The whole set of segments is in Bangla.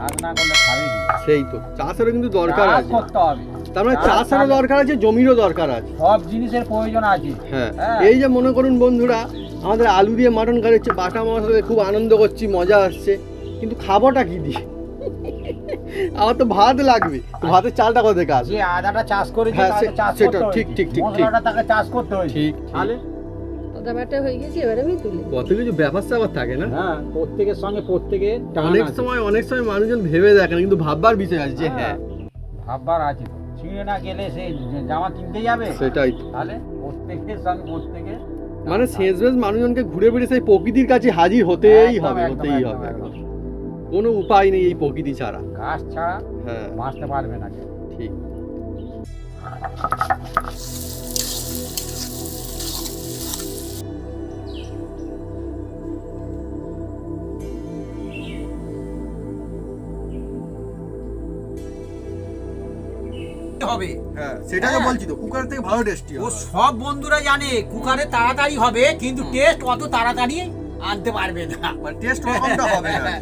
চাষ না করলে খাবে কি? সেই তো, চাষেরও কিন্তু দরকার চাষ আছে, করতে হবে। তার মানে চাষেরও দরকার আছে, জমিরও দরকার আছে, সব জিনিসের প্রয়োজন আছে। হ্যাঁ। হ্যাঁ। এই যে মনে করুন বন্ধুরা, আমাদের আলু দিয়ে মাটন কারি হচ্ছে, বাটা মশলা খুব আনন্দ করছি, মজা আসছে, কিন্তু খাবোটা কি দিয়ে? আমার তো ভাত লাগবে, তো ভাতের চালটা কোথা থেকে আসবে? যে আদাটা চাষ করেছে হ্যাঁ, তাকে চাষ সেটা করতে ঠিক, হয়েছে। ঠিক, ঠিক, মশলাটা তাকে চাষ করতে হয়েছে। ঠিক, তাহলে ওটা ব্যাটা হয়ে গেছে, এবারে আমি তুলি। কত কিছু ব্যাপার স্যাপার থাকে না? হ্যাঁ, প্রত্যেকের সঙ্গে প্রত্যেকে অনেক সময় মানুষজন ভেবে দেখেন, কিন্তু ভাববার বিষয় আছে যে হ্যাঁ ভাববার আছে তো। ছিঁড়ে না গেলে সে জামা কিনতে যাবে। সেটাই। তাহলে প্রত্যেকের সঙ্গে প্রত্যেকে মানে শেষমেশ মানুষজনকে ঘুরে ফিরে সেই প্রকৃতির কাছে হাজির হতেই একদম, হবে, একদম, হতেই একদম, হবে, একদম। কোনো উপায় নেই এই প্রকৃতি ছাড়া। গাছ ছাড়া হ্যাঁ বাঁচতে পারবে না কেউ। ঠিক। হবে হ্যাঁ সেটাই হ্যাঁ। বলছি তো, কুকার থেকে ভালো টেস্টি ও সব বন্ধুরা জানে কুকারে তাড়াতাড়ি হবে, কিন্তু টেস্ট অত তাড়াতাড়ি আনতে পারবে না। মানে টেস্ট রকমটা হবে না।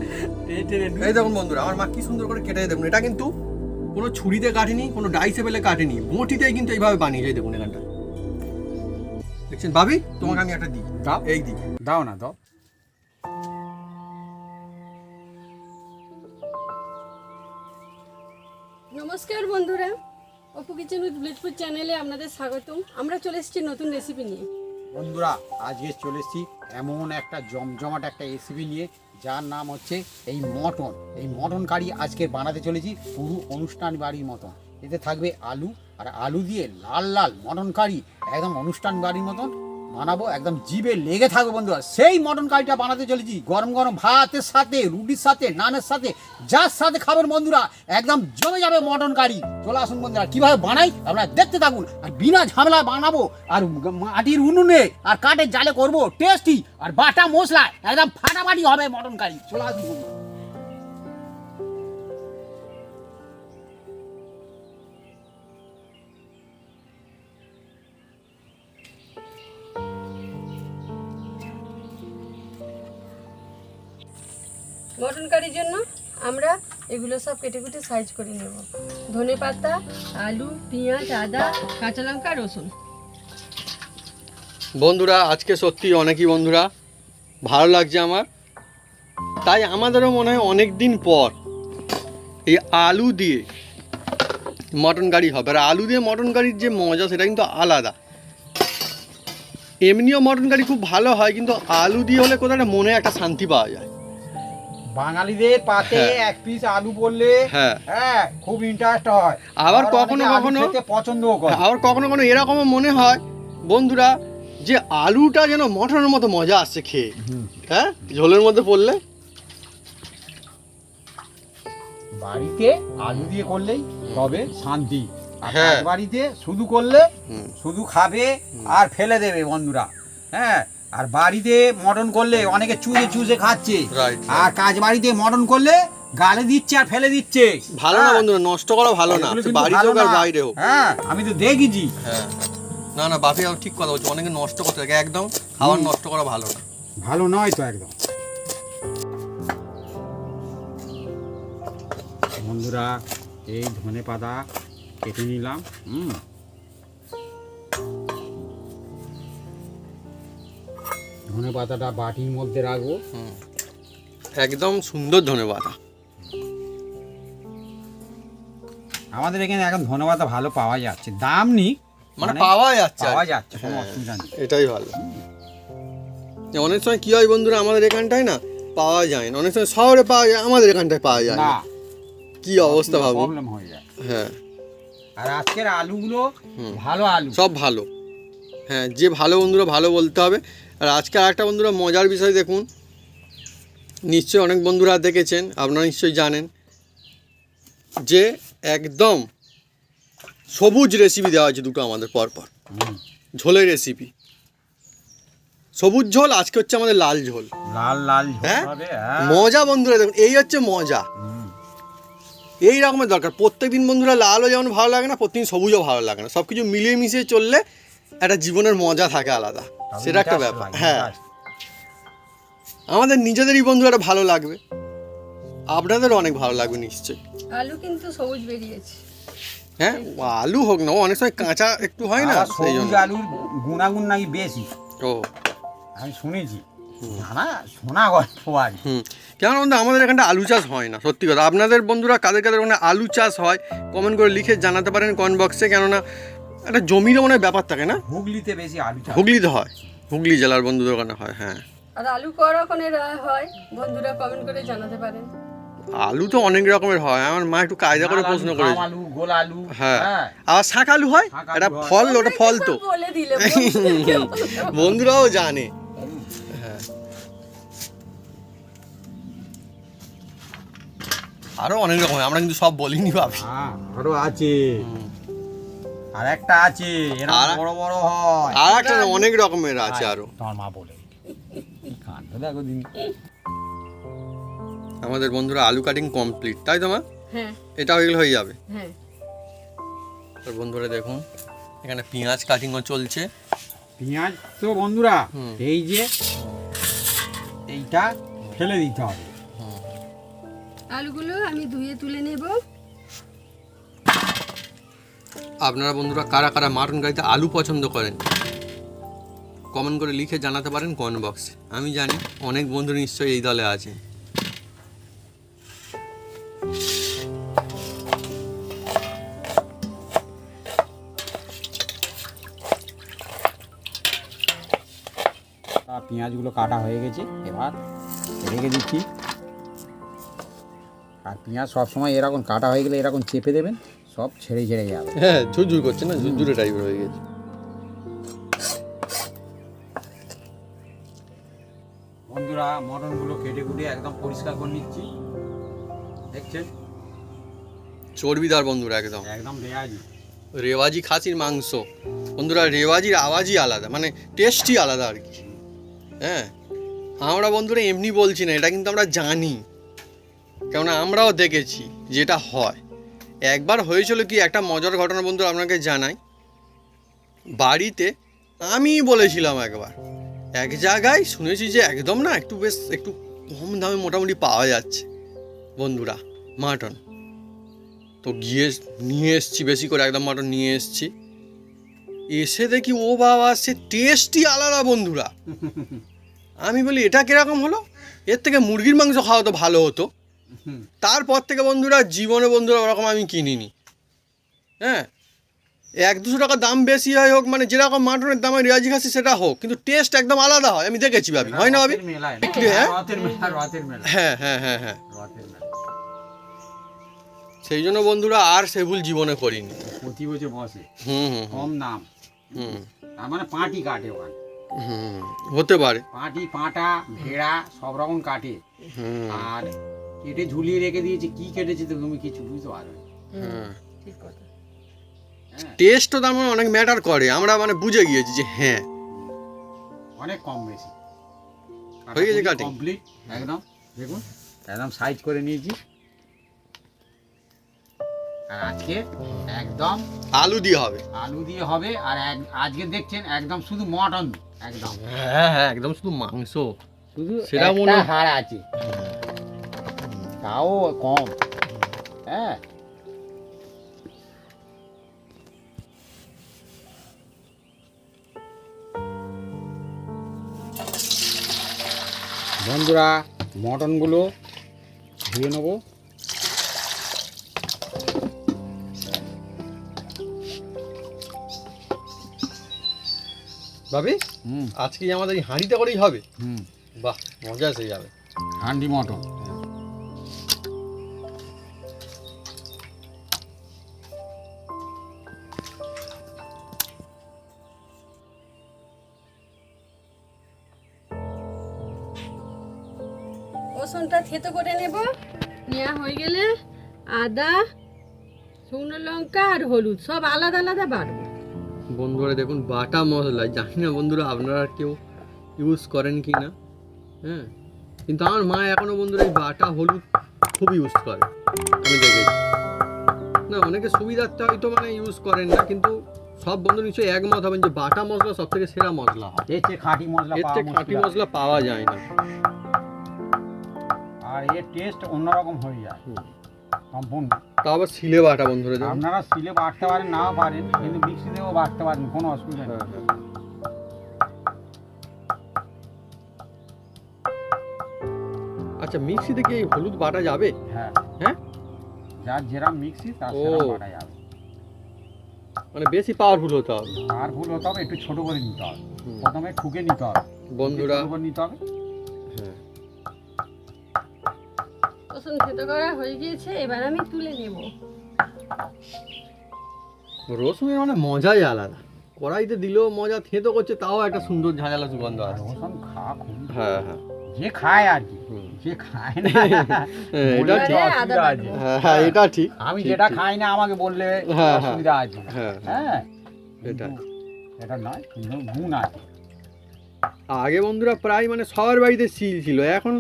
এই দেখুন বন্ধুরা, আমার মা কি সুন্দর করে কেটে দেখুন, এটা কিন্তু কোনো ছুরিতে কাটেনি, কোনো ডাইসেবেলে কাটেনি, বটিতেই কিন্তু এইভাবে বানিয়েছে। দেখুন এখানটা দেখছেন ভাবি, তোমাকে আমি একটা দিই, দাও। এই দিই। দাও না দাও। নমস্কার বন্ধুরা, অপু কিচেন উইথ ব্লিচফুড চ্যানেলে আপনাদের স্বাগতম। আমরা চলে এসেছি নতুন রেসিপি নিয়ে। বন্ধুরা আজকে চলে এসেছি এমন একটা জমজমাট একটা রেসিপি নিয়ে, যার নাম হচ্ছে এই মটন। এই মটন কারি আজকে বানাতে চলেছি পুরো অনুষ্ঠান বাড়ির মতন। এতে থাকবে আলু, আর আলু দিয়ে লাল লাল মটন কারি, একদম অনুষ্ঠান বাড়ির মতন বানাবো, একদম জিভে লেগে থাকবে বন্ধুরা। সেই মটন কারিটা বানাতে চলেছি গরম গরম ভাতের সাথে, রুটির সাথে, নানের সাথে, যার সাথে খাবেন বন্ধুরা, একদম জমে যাবে মটন কারি। চলে আসুন বন্ধুরা, কিভাবে বানাই আপনারা দেখতে থাকুন। আর বিনা ঝামেলা বানাবো, আর মাটির উনুনে আর কাঠের জালে করব টেস্টি, আর বাটা মশলা একদম ফাটাফাটি হবে মটন কারি। চলে আসুন বন্ধুরা। মটন কারির জন্য আমরা এগুলো সব কেটে কুটে সাইজ করে নেব। ধনে পাতা, আলু, পেঁয়াজ, আদা, কাঁচা লঙ্কা, রসুন। বন্ধুরা আজকে সত্যি অনেকই বন্ধুরা ভালো লাগছে আমার, তাই আমাদেরও মনে হয় অনেক দিন পর এই আলু দিয়ে মটন কারি হবে। আর আলু দিয়ে মটন কারির যে মজা সেটা কিন্তু আলাদা। এমনিও মটন কারি খুব ভালো হয়, কিন্তু আলু দিয়ে হলে কোথাও একটা মনে একটা শান্তি পাওয়া যায়। বাঙালিদের পাতে হ্যাঁ। এক পিস আলু বললে হ্যাঁ। হ্যাঁ খুব ইন্টারেস্ট হয়। আবার অনেকে কখনো আলু কখনো খেতে পছন্দও করে। আবার কখনো কখনো এরকমও মনে হয় বন্ধুরা যে আলুটা যেন মটনের মতো মজা আসছে খেয়ে, হ্যাঁ ঝোলের মধ্যে পড়লে। বাড়িতে আলু দিয়ে করলেই তবে শান্তি। আর হ্যাঁ। বাড়িতে শুধু করলে হুম। শুধু খাবে আর ফেলে দেবে বন্ধুরা। হ্যাঁ, আর বাড়িতে মটন করলে অনেকে চুষে চুষে খাচ্ছে, Right, right. আর কাজ বাড়িতে মটন করলে গালে দিচ্ছে আর ফেলে দিচ্ছে। ভালো না হ্যাঁ, বন্ধুরা, নষ্ট করা ভালো না, এগুলো সে কিন্তু বাড়িতে ভালো হোক আর না। বাইরে হোক। হ্যাঁ, আমি তো দেখেছি। হ্যাঁ না না বাপি ঠিক কথা বলছো, অনেকে নষ্ট করতে থাকে, একদম খাবার নষ্ট করা ভালো না। ভালো নয় তো একদম। বন্ধুরা এই ধনে পাতা কেটে নিলাম। ধনে পাতাটা বাটির মধ্যে রাখবো। একদম সুন্দর ধন্যবাদ। আমাদের এখানে এখন ধনে পাতা ভালো পাওয়া যাচ্ছে, দাম নেই, মানে পাওয়া যাচ্ছে পাওয়া আর কি। যাচ্ছে, কোনো হ্যাঁ, অসুবিধা নেই। এটাই ভালো। যে অনেক সময় কি হয় বন্ধুরা, আমাদের এখানটায় না পাওয়া যায় না, অনেক সময় শহরে পাওয়া যায়, আমাদের এখানটায় পাওয়া যায় না। না, কি অবস্থা ভাবুন। প্রবলেম হয়ে যায়। হ্যাঁ আর আজকের আলুগুলো হুম। ভালো আলু। সব ভালো। হ্যাঁ যে ভালো বন্ধুরা ভালো বলতে হবে। আর আজকে আরেকটা বন্ধুরা মজার বিষয় দেখুন, নিশ্চয়ই অনেক বন্ধুরা দেখেছেন, আপনারা নিশ্চয়ই জানেন যে একদম সবুজ রেসিপি দেওয়া হয়েছে দুটো আমাদের পরপর, ঝোলের রেসিপি। সবুজ ঝোল, আজকে হচ্ছে আমাদের লাল ঝোল। লাল লাল ঝোল হ্যাঁ? হবে, হ্যাঁ। মজা বন্ধুরা দেখুন, এই হচ্ছে মজা। এই রকমের দরকার প্রত্যেকদিন বন্ধুরা। লালও যেমন ভালো লাগে না, প্রত্যেকদিন সবুজও ভালো লাগে না, সব কিছু মিলিয়ে মিশিয়ে চললে একটা জীবনের মজা থাকে আলাদা, সেটা একটা ব্যাপার। হ্যাঁ আমাদের নিজেদেরই বন্ধু একটা ভালো লাগবে, আপনাদেরও অনেক ভালো লাগবে নিশ্চয়ই। আলু কিন্তু সবুজ বেরিয়েছে। হ্যাঁ, আলু হোক না, অনেক সময় কাঁচা একটু হয় না, আবার সেই জন্য। সবুজ আলুর গুণাগুণ নাকি বেশি, ও আমি শুনেছি, জানা শোনা গল্প আর কি। কেন বন্ধু, আমাদের এখানটা আলু চাষ হয় না, সত্যি কথা। আপনাদের বন্ধুরা কাদের কাদের ওখানে আলু চাষ হয় কমেন্ট করে লিখে জানাতে পারেন কমেন্ট বক্সে। কেননা একটা জমির মনে হয় ব্যাপার থাকে না, হুগলিতে বেশি আলু চাষ। হুগলিতে হয়, হুগলি জেলার বন্ধুদের ওখানে হয়। হ্যাঁ, আর আলু কখনের হয় বন্ধুরা কমেন্ট করে জানাতে পারেন। আলু তো অনেক রকমের হয়, আমার মা একটু কায়দা করে লাল প্রশ্ন আলু, করেছে। খাম আলু, গোল আলু, হ্যাঁ, হ্যাঁ, আবার শাক আলু হয়, শাক আলু এটা হয়। ফল, ওটা ফল তো বলে দিলে বন্ধুদেরকে বলতে হবে। বন্ধুরাও জানে। হ্যাঁ, আরো অনেক রকম, আমরা কিন্তু সব বলিনি ভাবি। হ্যাঁ, আরো আছে, আর একটা আছে এরকম আর- বড় বড় হয়। আর একটা না, অনেক রকমের আছে আরো। তোমার মা বলে কি কাণ্ড দেখো দিন। আমাদের বন্ধুরা আলু কাটিং কমপ্লিট, তাই তো মা? হ্যাঁ এটা হয়ে গেলে হয়ে যাবে। হ্যাঁ। তো বন্ধুরা দেখুন, এখানে পেঁয়াজ কাটিংও চলছে। পেঁয়াজ তো বন্ধুরা হুম। এই যে এইটা ফেলে দিতে হবে। আলুগুলো আমি ধুয়ে তুলে নেব। আপনারা বন্ধুরা কারা কারা মাটন কারিতে আলু পছন্দ করেন কমেন্ট করে লিখে জানাতে পারেন কমেন্ট বক্সে। আমি জানি অনেক বন্ধু নিশ্চয়ই এই দলে আছে। পেঁয়াজগুলো কাটা হয়ে গেছে, এবার রেখে দিচ্ছি। আর পেঁয়াজ সবসময় এরকম কাটা হয়ে গেলে এরকম চেপে দেবেন, সব ছেড়ে ছেড়ে যাবে। হ্যাঁ, ঝুরঝুর করছে না, ঝুরঝুরে টাইপের হয়ে গেছে। বন্ধুরা মটনগুলো কেটে কুটে একদম পরিষ্কার করে নিচ্ছি, দেখছেন চর্বিদার বন্ধুরা, একদম একদম রেয়াজি। রেওয়াজি খাসির মাংস বন্ধুরা, রেওয়াজির আওয়াজই আলাদা, মানে টেস্টই আলাদা আর কি। হ্যাঁ, আমরা বন্ধুরা এমনি বলছি না, এটা কিন্তু আমরা জানি, কেননা আমরাও দেখেছি যেটা হয়। একবার হয়েছিল কি, একটা মজার ঘটনা বন্ধুরা আপনাকে জানাই। বাড়িতে আমি বলেছিলাম একবার, এক জায়গায় শুনেছি যে একদম না একটু বেশ একটু কম দামে মোটামুটি পাওয়া যাচ্ছে বন্ধুরা মাটন। তো গিয়ে নিয়ে এসছি, বেশি করে একদম মাটন নিয়ে এসছি। এসে দেখি ও বাবা, সে টেস্টই আলাদা বন্ধুরা। আমি বলি এটা কিরকম হলো, এর থেকে মুরগির মাংস খাওয়া তো ভালো হতো। তারপর থেকে বন্ধুরা জীবনে বন্ধুরা ওরকম আমি কিনিনি। হ্যাঁ, 100-200 টাকা দাম বেশি হয় হোক, মানে যেরকম মাটনের দাম হয় রেওয়াজি খাসি সেটা হোক, কিন্তু টেস্ট একদম আলাদা হয়, আমি দেখেছি ভাবি, হয় না ভাবি? রথের মেলায় না? বিক্রি, হ্যাঁ? রথের মেলা, রথের মেলা, হ্যাঁ হ্যাঁ হ্যাঁ হ্যাঁ, রথের মেলা। সেই জন্য বন্ধুরা আর সে ভুল জীবনে করিনি। প্রতি বছর বসে, হুম হুম কম দাম, হুম তার মানে পাটি কাটে ওখানে, হুম, হতে পারে। পাটি, পাঁটা, ভেড়া সব রকম কাটে। হুম আর কেটে ঝুলিয়ে রেখে দিয়েছে, কি কেটেছে তো তুমি কিছু বুঝতে পারবে না। হ্যাঁ, ঠিক কথা। হ্যাঁ, টেস্টও তার মানে অনেক ম্যাটার করে, আমরা মানে বুঝে গিয়েছি যে হ্যাঁ অনেক কম বেশি। হয়ে গেছে কাটিং। কমপ্লিট একদম, দেখুন একদম সাইজ করে নিয়েছি। আর আজকে একদম আলু দিয়ে হবে। আলু দিয়ে হবে। আর আজকে দেখছেন একদম শুধু মটন, একদম হ্যাঁ হ্যাঁ, একদম শুধু মাংস, শুধু সেটা একটা মনে- হাড় আছে, তাও কম। হ্যাঁ, বন্ধুরা মটনগুলো ধুয়ে নেবো। ভাবি হুম আজকে আমাদের এই হাঁড়িতে করেই হবে। হুম, বাহ, মজা এসে যাবে। হান্ডি মটন। রসুনটা থেতো করে নেব। নেওয়া হয়ে গেলে আদা, শুকনো লঙ্কা আর হলুদ সব আলাদা আলাদা বাড়বো। বন্ধুরা দেখুন বাটা মশলা, জানি না বন্ধুরা আপনারা কেউ ইউজ করেন কি না। হ্যাঁ, কিন্তু আমার মা এখনো বন্ধুরা এই বাটা হলুদ খুব ইউজ করে, আমি দেখেছি। না, অনেকে সুবিধার্থে হয়তো মানে ইউজ করেন না, কিন্তু সব বন্ধু নিশ্চয়ই একমত হবেন যে বাটা মশলা সব থেকে সেরা মশলা হয়। এর চেয়ে খাঁটি মশলা এর পাওয়া থেকে খাঁটি মুশকিল আছে। মশলা পাওয়া যায় না। আর আর এর টেস্ট অন্যরকম হয়ে যায় সম্পূর্ণ। তা আবার শিলে বাটা বন্ধুরা দেখুন। আপনারা সিলে বাটতে পারেন নাও পারেন, কিন্তু মিক্সিতেও বাটতে পারেন, কোনো অসুবিধা নেই। হ্যাঁ হ্যাঁ। আচ্ছা মিক্সিতে কি এই হলুদ বাটা যাবে? হ্যাঁ হ্যাঁ, যার যেরকম মিক্সি তার ও। সেরকম বাটা যাবে। মানে বেশি পাওয়ারফুল হতে হবে। আর ভুল হতে হবে, একটু ছোট করে নিতে হবে, হুম। প্রথমে ঠুকে নিতে হবে, বন্ধুরা ছোট করে নিতে হবে। হ্যাঁ রসুন থেতো করা হয়ে গিয়েছে, এবার আমি তুলে নেব। রসুনের মানে মজাই আলাদা, কড়াইতে দিলেও মজা, থেতো করছে তাও একটা সুন্দর ঝাঁঝালা সুগন্ধ আর আসছে। রসুন খাওয়া খুব, হ্যাঁ হ্যাঁ যে খায় আর কি, হুম। যে খায় না হ্যাঁ, এটা বললে ঠিক। আদা অসুবিধা আছে। বাটবো। হ্যাঁ হ্যাঁ এটা ঠিক। আমি ঠিক, যেটা ঠিক। খাই না আমাকে বললে হ্যাঁ, অসুবিধা আছে। হ্যাঁ হ্যাঁ এটা। কিন্তু এটা নয়, কিন্তু গুণ আছে। আগে বন্ধুরা প্রায় মানে সবার বাড়িতে শিল ছিল, এখন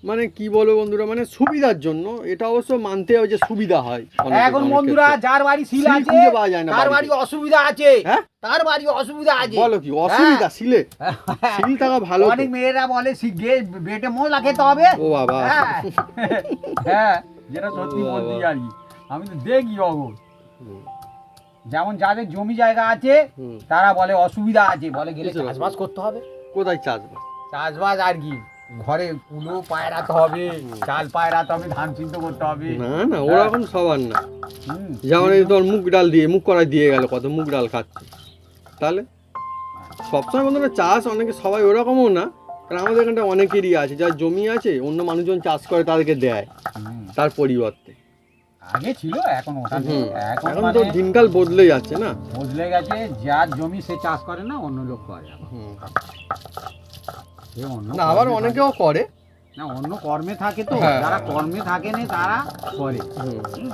মানে কি বলবো বন্ধুরা, মানে সুবিধার জন্য, এটা অবশ্য মানতে হবে যে সুবিধা হয় অনেক- এখন অনেক বন্ধুরা ক্ষেত্রে। যার বাড়ি শিল শিল আছে খুঁজে পাওয়া যায় না তার বাড়ি বাড়িতে। অসুবিধা আছে, হ্যাঁ? তার বাড়ি অসুবিধা আছে। বলো কি অসুবিধা শিলে? শিল থাকা ভালো তো। অনেক মেয়েরা বলে বেটে মশলা খেতে হবে। ও বাবা। হ্যাঁ। হ্যাঁ, যেটা সত্যি ও বাবা। বলতে জানি, আমি তো দেখি অগো। হুম, যেমন যাদের জমি জায়গা আছে হুম। তারা বলে অসুবিধা আছে, বলে গেলে কিসের চাষবাস করতে হবে। কোথায় চাষবাস? চাষবাস আর কি, ঘরে কুলো পায়রাতে হবে, চাল পায়রাতে হবে, ধান চিন্তা করতে হবে। না না ওরকম সবার না। হুম। যেমন এই তোর মুগ ডাল দিয়ে মুগ কড়াই দিয়ে গেল, কত মুগ ডাল খাচ্ছে, তাহলে সবসময় বন্ধুরা চাষ অনেকে সবাই ওরকমও না, কারণ আমাদের এখানটা অনেকেরই আছে যার জমি আছে, অন্য মানুষজন চাষ করে তাদেরকে দেয় হুম। তার পরিবর্তে। আগে ছিল, এখন ওটা নেই। হুম, এখন এখন মানে তো দিনকাল বদলে যাচ্ছে না। বদলে গেছে, যার জমি সে চাষ করে না, অন্য লোক করে আবার। হুম। সে অন্য না আবার কর্মে অনেকেও করে। থাকে। না অন্য কর্মে থাকে তো, হ্যাঁ, যারা হ্যাঁ। কর্মে থাকে না তারা করে। হুম, হুম।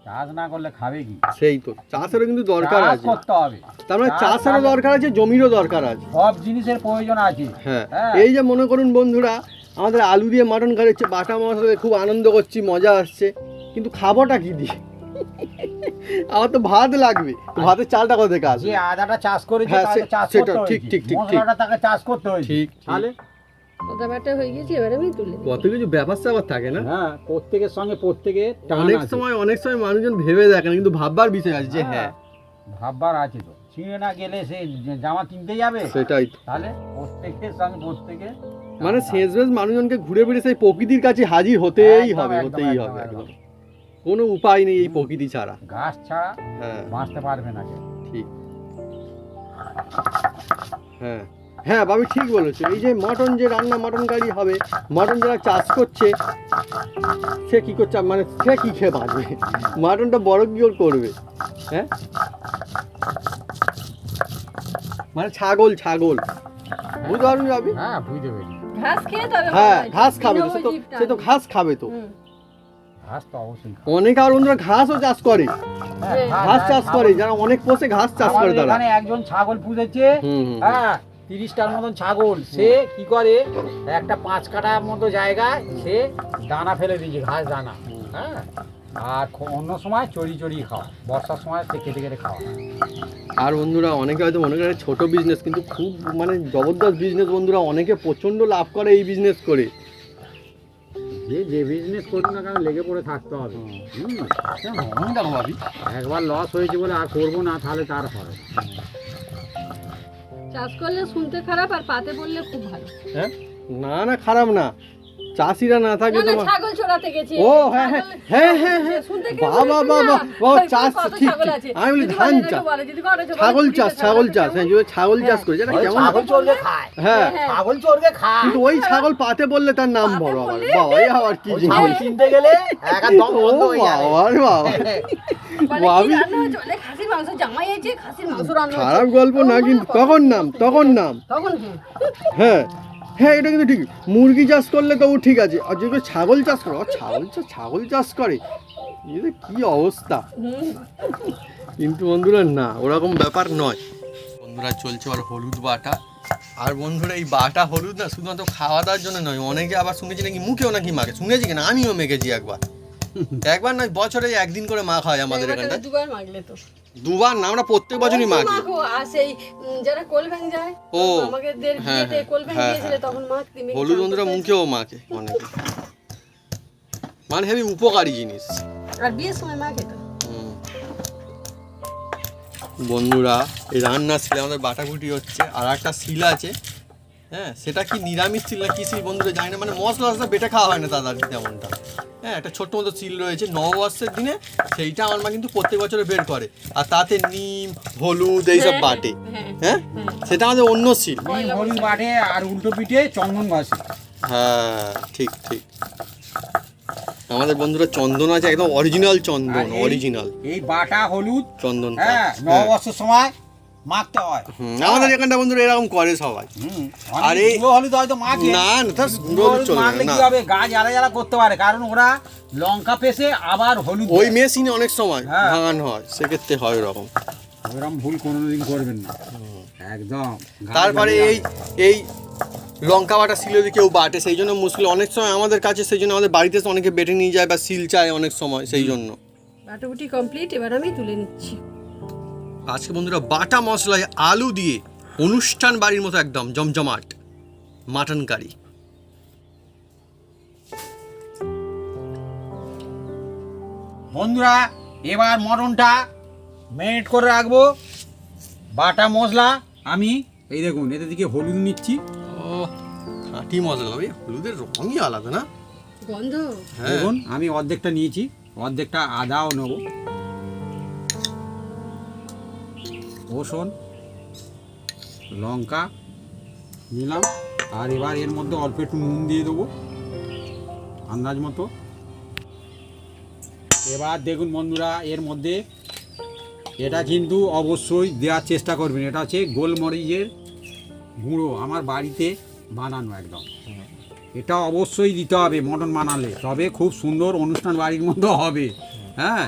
চাষ না করলে খাবে কি? সেই তো চাষেরও কিন্তু দরকার চাষ আছে, করতে হবে। তার মানে চাষ চাষেরও না- দরকার আছে, জমিরও দরকার আছে। সব জিনিসের প্রয়োজন আছে। হ্যাঁ, হ্যাঁ। এই যে মনে করুন বন্ধুরা, আমাদের আলু দিয়ে মাটন খাওয়া হচ্ছে, বাটা মশলা দিয়ে খুব আনন্দ করছি, মজা আসছে, কিন্তু খাবোটা কি দিয়ে? আমার তো ভাত লাগবে, তো ভাতের চালটা কোথা থেকে আসবে? যে আদাটা চাষ করেছে হ্যাঁ, তাকে চাষ সেটা করতে ঠিক, হয়েছে। ঠিক, ঠিক, ঠিক। মশলাটা তাকে চাষ করতে হয়েছে। ঠিক, ঠিক। তাহলে আদা বাটা হয়ে গেছে, এবার আমি তুলে নেব। কত কিছু ব্যাপার স্যাপার থাকে না। হ্যাঁ, প্রত্যেকের সঙ্গে প্রত্যেকে অনেক সময় মানুষজন ভেবে দেখেন, কিন্তু ভাববার বিষয় আছে যে হ্যাঁ ভাববার আছে তো, ছিঁড়ে না গেলে সে জামা কিনতে যাবে। সেটাই তো। তাহলে প্রত্যেকের সঙ্গে প্রত্যেকে মানে শেষমেশ মানুষজনকে ঘুরে ফিরে সেই প্রকৃতির কাছে হাজির হতেই একদম, হবে, একদম, হতেই একদম, হবে একদম। একদম। কোনো উপায় নেই এই প্রকৃতি ছাড়া। গাছ ছাড়া হ্যাঁ বাঁচতে পারবে না কেউ। ঠিক। হ্যাঁ হ্যাঁ ভাবি ঠিক বলেছো, এই যে মটন যে রান্না মটন কারি হবে, মটন যারা চাষ করছে সে কি করছে, মানে সে কি খেয়ে বাঁচবে, মটনটা বড় কি করে করবে? হ্যাঁ মানে ছাগল ছাগল বুঝতে পারবি ভাবি? হ্যাঁ, বুঝতে পেরেছি। ঘাস খেয়ে তবে হ্যাঁ ভালো হয়। ঘাস খাবে তো, কিনা ওই জিভটা সে তো নেই। ঘাস খাবে তো। হুম। ঘাস তো অবশ্যই। অনেক আর বন্ধুরা ঘাসও চাষ করে, হ্যাঁ, ঘাস চাষ ছাগল- করে, যারা অনেক পোষে ঘাস চাষ করে আমাদের তারা। এখানে একজন ছাগল পুষেছে। হুম হুম হ্যাঁ, 30টার মতন ছাগল। সে কি করে, একটা 5 কাঠার মতো জায়গায় সে দানা ফেলে দিয়েছে, ঘাস দানা। হ্যাঁ, আর অন্য সময় চড়ি চড়ি খাওয়া, বর্ষার সময় সে কেটে কেটে খাওয়া। আর বন্ধুরা অনেকে হয়তো মনে করে ছোট বিজনেস, কিন্তু খুব মানে জবরদস্ত বিজনেস বন্ধুরা, অনেকে প্রচন্ড লাভ করে এই বিজনেস করে। যে বিজনেস করুন না কেন লেগে পড়ে থাকতে হবে। একবার লস হয়েছে বলে আর করবো না, তাহলে তার হবে। চাষ করলে শুনতে খারাপ, আর পাতে বললে খুব ভালো। হ্যাঁ না না খারাপ না, চাষিরা না থাকলে না, না, তোমার। ছাগল চড়াতে গেছি। ও হ্যাঁ হ্যাঁ ছাগল- হ্যাঁ হ্যাঁ হ্যাঁ শুনতে কি বাবা বলছি বাবা না? বাবা ওই চাষ কত ঠিক ছাগল ঠিক। আছে। আমি বলি যদি ধান বলে, চাষ, বলে, যদি করে, বলে, ছাগল কুড়িটা চাষ, ছাগল চাষ, হ্যাঁ যে ছাগল চাষ করে যেটা ওই কেমন। ছাগল চর্গে খায়। হ্যাঁ হ্যাঁ। ছাগল চর্গে খায়। কিন্তু ওই ছাগল পাতে বললে তার নাম পাতে বড় আবার, বললে? বাবা এই আবার কি ওই জিনিস। ছাগল কিনতে গেলে একদম ও বন্ধ হয়ে যাবে। বাবা রে বাবা, বলে, ভাবি। কি রান্না হয়েছে? বলে, খাসির মাংস জামাই হয়েছে, খাসির মাংস রান্না হয়েছে। খারাপ গল্প না, কিন্তু তখন নাম তখন নাম। তখন হ্যাঁ। হ্যাঁ হ্যাঁ এটা কিন্তু ঠিক। মুরগি চাষ করলে তবু ঠিক আছে, আর যে কেউ ছাগল চাষ করে, ছাগল চাষ করে, এটা কি অবস্থা। হুম। কিন্তু বন্ধুরা না, ওরকম ব্যাপার নয়। বন্ধুরা চলছে আর হলুদ বাটা, আর বন্ধুরা এই বাটা হলুদ না শুধুমাত্র খাওয়া দাওয়ার জন্য নয়, অনেকে আবার শুনেছি নাকি মুখেও নাকি মাখে, শুনেছি কিনা আমিও মেখেছি একবার। একবার নয়, বছরে একদিন করে মাখ হয় আমাদের এবারটাতে এখানটায়। দুবার মাগলে তো দুবার না, আমরা প্রত্যেক বছরই মাখি। মাখো, আর সেই যারা কোল ভেঙে যায়, ও, আমাকে হ্যাঁ, বিয়েতে কোল ভেঙে হ্যাঁ, দিয়েছিলে হ্যাঁ। তখন মাখতে মেখে হলুদ চান বন্ধুরা করতে। মুখেও মাখে অনেকে, মানে হেবি উপকারী জিনিস। আর বিয়ের সময় মাখে তো। হুম। বন্ধুরা এই রান্নার শিলে আমাদের বাটাকুটি হচ্ছে, আর একটা শিল আছে, হ্যাঁ সেটা কি নিরামিষ শিল না কি শিল বন্ধুরা জানি না, মানে মশলা টসলা বেটে খাওয়া হয় না দাদার তেমনটা। হ্যাঁ একটা ছোট্ট মতো শিল রয়েছে নববর্ষের দিনে, সেইটা আমার মা কিন্তু প্রত্যেক বছরে বের করে, আর তাতে নিম হলুদ এইসব বাটে। হ্যাঁ সেটা আমাদের অন্য শিল। নিম হলুদ বাটে আর উল্টো পিঠে চন্দন ঘষে। হ্যাঁ ঠিক ঠিক, আমাদের বন্ধুরা চন্দন আছে, একদম অরিজিনাল চন্দন, আর এই- অরিজিনাল এই বাটা হলুদ চন্দন। হ্যাঁ নববর্ষের সময় মাখতে হয়। আমাদের এখানটা বন্ধুরা এরকম করে সবাই। আর আর এই- এই গুঁড়ো হলুদ হয়তো মাখে। না না তার গুঁড়ো হলুদ চলবে মাখলে না কি হবে, গাছ জ্বালা জ্বালা করতে পারে, কারণ ওরা লঙ্কা পেশে আবার হলুদ ওই দেয়। মেশিনে অনেক সময় হ্যাঁ। ভাঙান হয়, সেক্ষেত্রে হয় ওরকম। ওরকম ভুল কোনোদিন করবেন না একদম। গাছ তারপরে জ্বালা এই এই লঙ্কা বাটা শিল যদি কেউ বাটে, সেই জন্য মুশকিল অনেক সময় আমাদের কাছে, সেই জন্য আমাদের বাড়িতে এসে অনেকে বেটে নিয়ে যায় বা শিল চায় অনেক সময়, সেই জন্য। বাটাবুটি কমপ্লিট, এবার আমি তুলে নিচ্ছি। আজকে বন্ধুরা বাটা মশলায় আলু দিয়ে অনুষ্ঠান বাড়ির মতো একদম জমজমাট মাটন কারি। বন্ধুরা এবার মটনটা ম্যারিনেট করে রাখবো। বাটা মশলা আমি এই দেখুন এতে দিকে হলুদ নিচ্ছি। ও খাঁটি মশলা, তবে হলুদের রঙই আলাদা না। গন্ধ। হ্যাঁ দেখুন আমি অর্ধেকটা নিয়েছি, অর্ধেকটা আদাও নেবো, রসুন লঙ্কা নিলাম, আর এবার এর মধ্যে অল্প একটু নুন দিয়ে দেবো আন্দাজ মতো। এবার দেখুন বন্ধুরা এর মধ্যে এটা কিন্তু অবশ্যই দেওয়ার চেষ্টা করবেন, এটা হচ্ছে গোলমরিচের গুঁড়ো, আমার বাড়িতে বানানো একদম। এটা অবশ্যই দিতে হবে মটন বানালে, তবে খুব সুন্দর অনুষ্ঠান বাড়ির মতো হবে। হ্যাঁ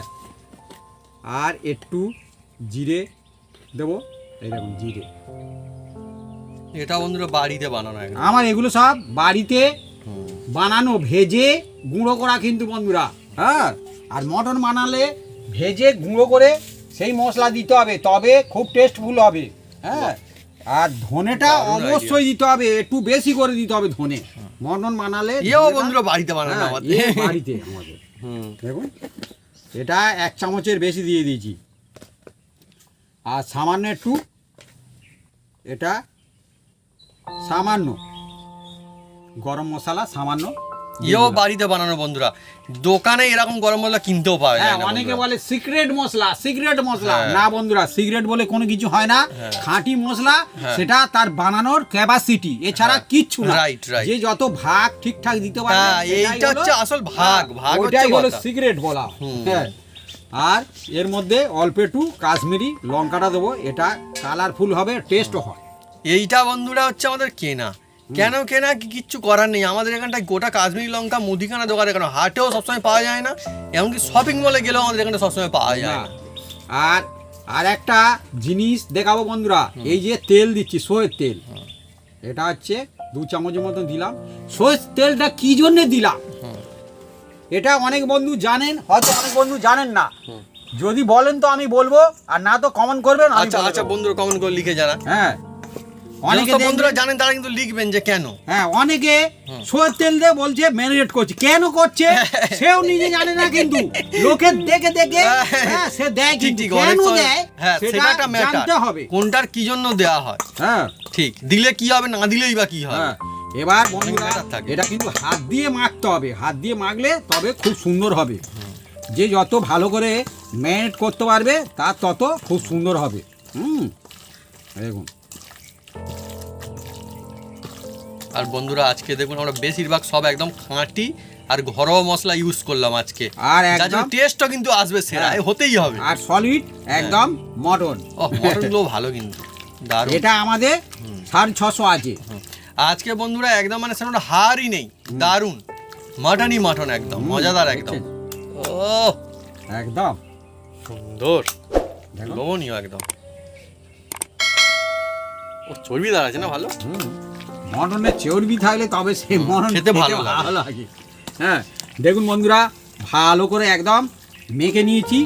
আর একটু জিরে দেবো, এই দেখুন জিরে। এটা বন্ধুরা বাড়িতে বানানো একদম। আমার এগুলো সব বাড়িতে বানানো, ভেজে গুঁড়ো করা কিন্তু বন্ধুরা। হ্যাঁ আর মটন বানালে ভেজে গুঁড়ো করে সেই মশলা দিতে হবে, তবে খুব টেস্টফুল হবে। হ্যাঁ আর ধনেটা দারুণ অবশ্যই দিতে হবে, একটু বেশি করে দিতে হবে ধনে মটন বানালে। এও ধনেটা- বন্ধুরা বাড়িতে বানানো হ্যাঁ, আমাদের। এ বাড়িতে আমাদের। হুম। দেখুন এটা 1 চামচের বেশি দিয়ে দিয়েছি, আর সামান্য একটু এটা সামান্য গরম মশলা সামান্য দিয়ে এও দিলাম। বাড়িতে বানানো বন্ধুরা, দোকানে এরকম গরম মশলা কিনতেও পাওয়া যায় হ্যাঁ না অনেকে বন্ধুরা। বলে সিক্রেট মশলা, সিক্রেট মশলা। হ্যাঁ। না বন্ধুরা, সিক্রেট বলে কোনো কিছু হয় না। খাঁটি মশলা, সেটা তার বানানোর ক্যাপাসিটি, এছাড়া কিচ্ছু না। Right, right. যে যত ভাগ ঠিকঠাক দিতে পারে হ্যাঁ, এইটা হচ্ছে আসল ভাগ, ভাগ হচ্ছে ওটাই হলো কথা। সিক্রেট বলা। হ্যাঁ আর এর মধ্যে অল্প একটু কাশ্মীরি লঙ্কাটা দেবো, এটা কালারফুল হবে, টেস্ট হয়। এইটা বন্ধুরা হচ্ছে আমাদের কেনা। কেন কেনা কি কিচ্ছু করার নেই, আমাদের এখানটায় গোটা কাশ্মীরি লঙ্কা মুদিখানা দোকানে, কেন হাটেও সবসময় পাওয়া যায় না, এমনকি শপিং মলে গেলেও আমাদের এখানে সবসময় পাওয়া যায় না। না। আর আর একটা জিনিস দেখাবো বন্ধুরা, এই যে তেল দিচ্ছি সয়ের তেল, এটা হচ্ছে 2 চামচের মতন দিলাম। সয়ের তেলটা কি জন্য দিলাম এটা অনেক বন্ধু জানেন, হয়তো অনেক বন্ধু জানেন না। যদি বলেন তো আমি বলবো, আর না তো কমেন্ট করবেন, আমি আচ্ছা বলে আচ্ছা দেবো। বন্ধুরা কমেন্ট করে লিখে জানান। হ্যাঁ অনেকে অনেকে বন্ধুরা দেখবেন- জানেন তারা কিন্তু লিখবেন যে কেন। হ্যাঁ অনেকে সয়ের তেল দিয়ে বলছে ম্যারিনেট করছে, কেন করছে সেও নিজে জানে না, কিন্তু লোকের দেখে দেখে হ্যাঁ সে দেয়, ঠিক কিন্তু ঠিক, কেন অনেক সময়- দেয় হ্যাঁ সেটা সেটা একটা ম্যাটার, জানতে হবে। কোনটার কি জন্য দেওয়া হয়। হ্যাঁ ঠিক, দিলে কি হবে না দিলেই বা কি হবে। হ্যাঁ এবার বন্ধুরা matter থাকে। এটা কিন্তু হাত দিয়ে মাখতে হবে, হাত দিয়ে মাখলে তবে খুব সুন্দর হবে। যে যত ভালো করে ম্যারিনেট করতে পারবে তার তত খুব সুন্দর হবে। দেখুন আর বন্ধুরা আজকে দেখুন আমরা বেশিরভাগ সব একদম খাঁটি আর ঘরোয়া মশলা ইউজ করলাম আজকে, আর যার জন্য একদম টেস্টও কিন্তু আসবে সেরা, হ্যাঁ। এ হতেই হবে। আর সলিড একদম মটন। ও মটনগুলো ভালো কিন্তু দারুণ। এটা আমাদের 650 আছে। আজকে বন্ধুরা একদম মানে সেরকম হারই নেই, দারুণ মাটনই মাটন, একদম মজাদার একদম। দেখছেন? ও একদম সুন্দর দেখো। লোভনীয় একদম। ও চর্বিদার আছে না ভালো। মটনের চর্বি থাকলে তবে সেই মটন খেতে ভালো লাগে। লাগে। হ্যাঁ দেখুন বন্ধুরা ভালো করে একদম মেখে নিয়েছি।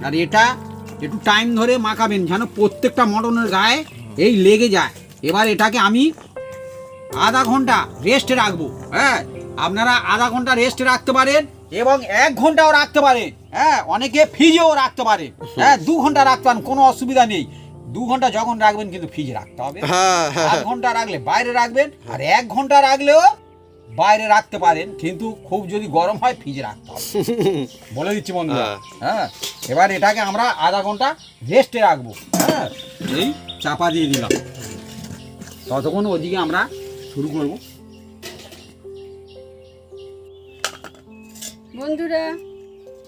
আর এটা একটু টাইম ধরে মাখাবেন যেন প্রত্যেকটা মটনের গায়ে এই লেগে যায়। এবার এটাকে আমি আধা ঘন্টা রেস্টে রাখবো। হ্যাঁ, আপনারা আধা ঘন্টা রেস্টে রাখতে পারেন এবং 1 ঘন্টাও রাখতে পারেন। হ্যাঁ, অনেকে ফ্রিজেও রাখতে পারেন। হ্যাঁ, 2 ঘন্টা রাখতে পারেন, কোনো অসুবিধা নেই। 2 ঘন্টা যখন রাখবেন কিন্তু ফ্রিজে রাখতে হবে। হ্যাঁ, হ্যাঁ। 8 ঘন্টা রাখলে বাইরে রাখবেন, আর 1 ঘন্টা রাখলেও বাইরে রাখতে পারেন, কিন্তু খুব যদি গরম হয় ফ্রিজে রাখতে হবে। বলে দিচ্ছি বন্ধুরা। হ্যাঁ, এবার এটাকে আমরা আধা ঘন্টা রেস্টে রাখবো। হ্যাঁ, এই চাপা দিয়ে দিলাম, ততক্ষণ ওদিকে আমরা শুরু করব। বন্ধুরা,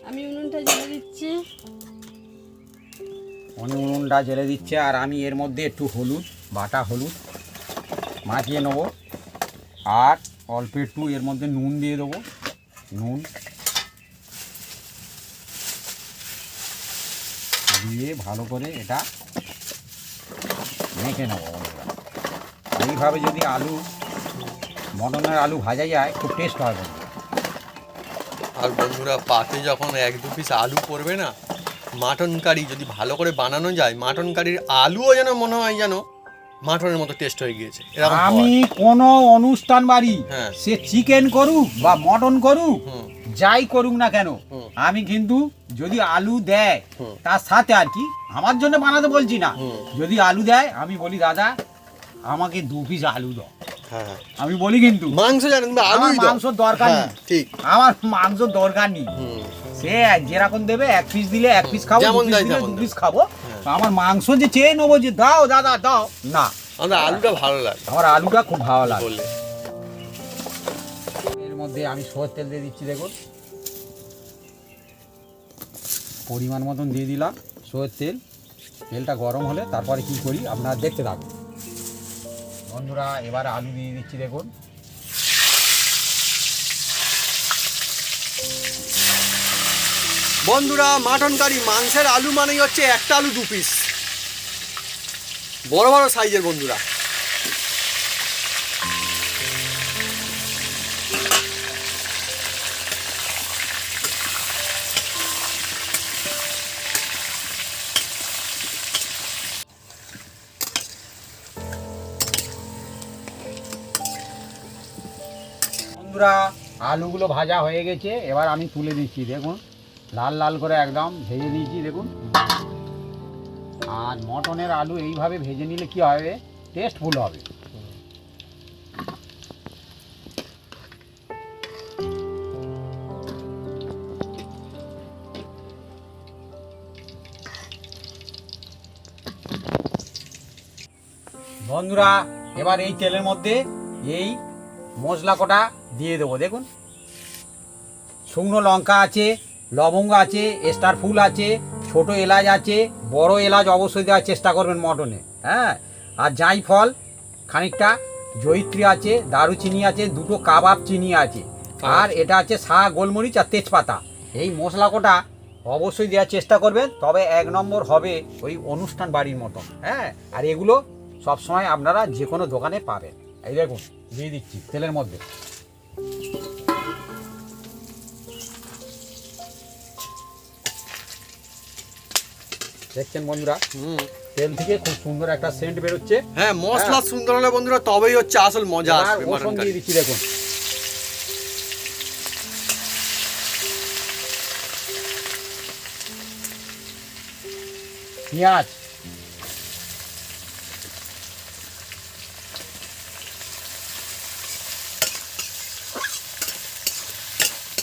আমি উনুনটা জ্বেলে দিচ্ছি। উনুনটা জ্বেলে দিচ্ছে, আর আমি এর মধ্যে একটু হলুদ, বাটা হলুদ মাখিয়ে নেবো, আর অল্প একটু এর মধ্যে নুন দিয়ে দেবো। নুন দিয়ে ভালো করে এটা মেখে নেবো বন্ধুরা। এইভাবে যদি মটনের আলু ভাজা যায় খুব টেস্ট হয় বন্ধুরা। আর বন্ধুরা, পাতে যখন 1-2 পিস আলু পড়বে না, মাটন কারি যদি ভালো করে বানানো যায়, মাটন কারির আলুও যেন মনে হয় যেন মাটনের মতো টেস্ট হয়ে গিয়েছে। এরকম আমি কোনো অনুষ্ঠান বাড়ি, হ্যাঁ। সে চিকেন করুক বা মটন করুক, হুম। যাই করুক না কেন, হুম। আমি কিন্তু যদি আলু দেয় হুম। তার সাথে আর কি, আমার জন্য বানাতে বলছি না, হুম। যদি আলু দেয় আমি বলি দাদা আমাকে 2 পিস আলু দাও। হ্যাঁ, আমি বলি কিন্তু মাংস জানেন বা আমার আলুই দাও। মাংসর দরকার হ্যাঁ, নেই, ঠিক। আমার মাংসর দরকার নেই। হুম। সে যেরকম দেবে, 1 পিস দিলে 1 পিস খাবো, যেমন 2 পিস দেয় দিলে তেমন 2 পিস দেয়। খাবো। হ্যাঁ। আমার মাংস যে চেয়ে নেবো যে দাও দাদা দাও, না, আমাদের আলুটা ভালো লাগে আমার আলুটা খুব ভালো লাগে। বললে। এর মধ্যে আমি সরষের তেল দিয়ে দিচ্ছি, দেখুন পরিমাণ মতন দিয়ে দিলাম সরষের তেল। তেলটা গরম হলে তারপরে কি করি আপনারা দেখতে থাকুন বন্ধুরা। এবার আলু দিয়ে দিচ্ছি, দেখুন বন্ধুরা, মাটন কারি মাংসের আলু মানেই হচ্ছে একটা আলু 2 পিস, বড় বড় সাইজের বন্ধুরা। বন্ধুরা, আলুগুলো ভাজা হয়ে গেছে, এবার আমি তুলে দিচ্ছি, দেখুন লাল লাল করে একদম ভেজে দিয়েছি, দেখুন। আর মটনের আলু এইভাবে ভেজে নিলে কি হবে, টেস্টফুল হবে। বন্ধুরা, এবার এই তেলের মধ্যে এই মশলা কটা দিয়ে দেবো, দেখুন শুকনো লঙ্কা আছে, লবঙ্গ আছে, স্টার ফুল আছে, ছোট এলাচ আছে, বড় এলাচ অবশ্যই দেওয়ার চেষ্টা করবেন মটনে। হ্যাঁ, আর জায়ফল খানিকটা, জয়িত্রী আছে, দারুচিনি আছে, 2টো কাবাব চিনি আছে, আর এটা আছে শাহ গোলমরিচ আর তেজপাতা। এই মশলা কটা অবশ্যই দেওয়ার চেষ্টা করবেন, তবে 1 নম্বর হবে ওই অনুষ্ঠান বাড়ির মতন। হ্যাঁ, আর এগুলো সবসময় আপনারা যে কোনো দোকানে পাবেন। এই দেখুন দিয়ে দিচ্ছি তেলের মধ্যে। দেখছেন বন্ধুরা, তেল থেকে খুব সুন্দর একটা সেন্ট বেরোচ্ছে। হ্যাঁ, মশলা সুন্দর হলে বন্ধুরা তবেই হচ্ছে আসল মজা আর আসবে মাটন রসুন কারি। দিয়ে দিচ্ছি, দেখুন পেঁয়াজ,